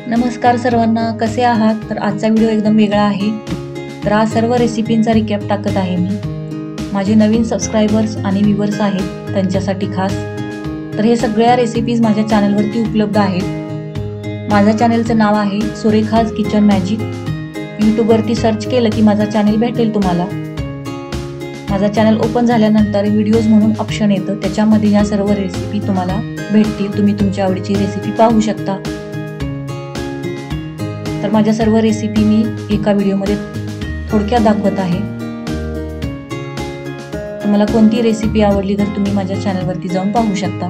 नमस्कार सर्वांना, कसे आहात? तर आजचा व्हिडिओ एकदम वेगळा आहे। तर आज सर्व रेसिपींचा रिकॅप टाकत आहे मी। माझे नवीन सबस्क्रायबर्स आणि व्ह्यूअर्स आहेत त्यांच्यासाठी खास। तर हे सगळ्या रेसिपीज माझ्या चॅनलवरती उपलब्ध आहेत। माझ्या चॅनलचं नाव आहे सुरेखाज किचन मॅजिक। यूट्यूबवरती सर्च केलं की माझा चॅनल भेटेल तुम्हाला। माझा चॅनल ओपन झाल्यानंतर व्हिडिओज म्हणून ऑप्शन येतं, त्याच्यामध्ये या सर्व रेसिपी तुम्हाला भेटतील। तुम्ही तुमच्या आवडीची रेसिपी पाहू शकता। तर माझ्या सर्व रेसिपी मी एका व्हिडिओमध्ये थोडक्यात दाखवत आहे। तुम्हाला कोणती रेसिपी आवडली तर तुम्ही माझ्या चॅनलवरती जाऊन पाहू शकता।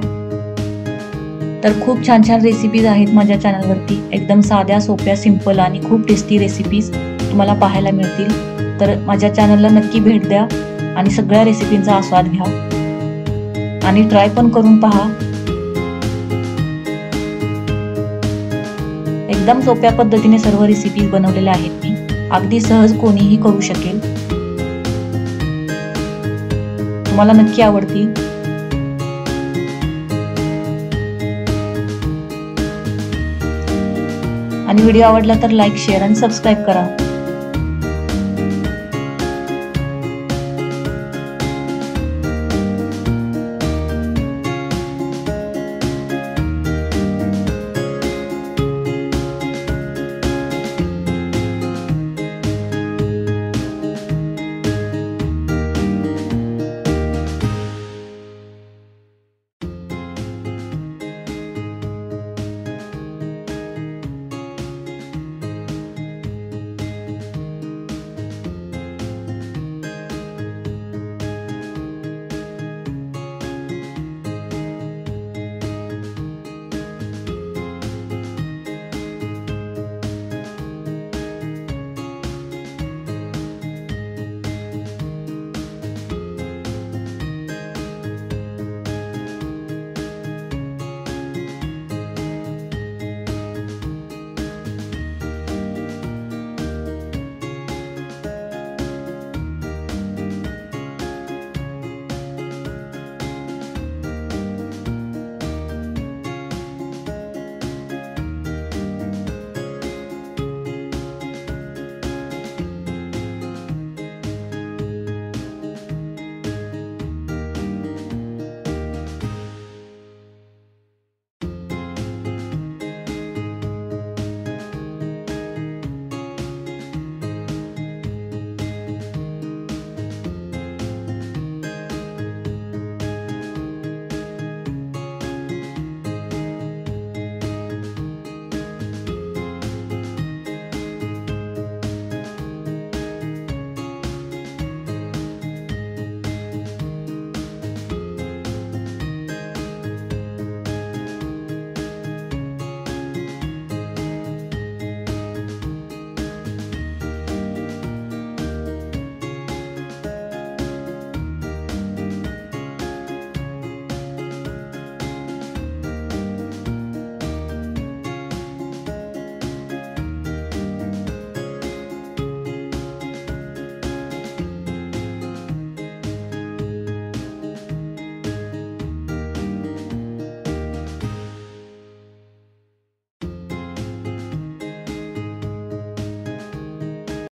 तर खूप छान छान रेसिपीज आहेत माझ्या चॅनलवरती, एकदम साध्या सोप्या सिंपल आणि खूप टेस्टी रेसिपीज तुम्हाला पाहायला मिळतील। तर माझ्या चॅनलला नक्की भेट द्या आणि सगळ्या रेसिपींचा आस्वाद घ्या आणि ट्राय पण करून पहा। एकदम सोप्या पद्धतीने सर्व रेसिपीज बनवलेल्या आहेत मी, अगदी सहज कोणीही करू शकेल। तुम्हाला नक्की आवडतील। आणि व्हिडिओ आवडला तर लाईक, शेअर आणि सबस्क्राइब करा।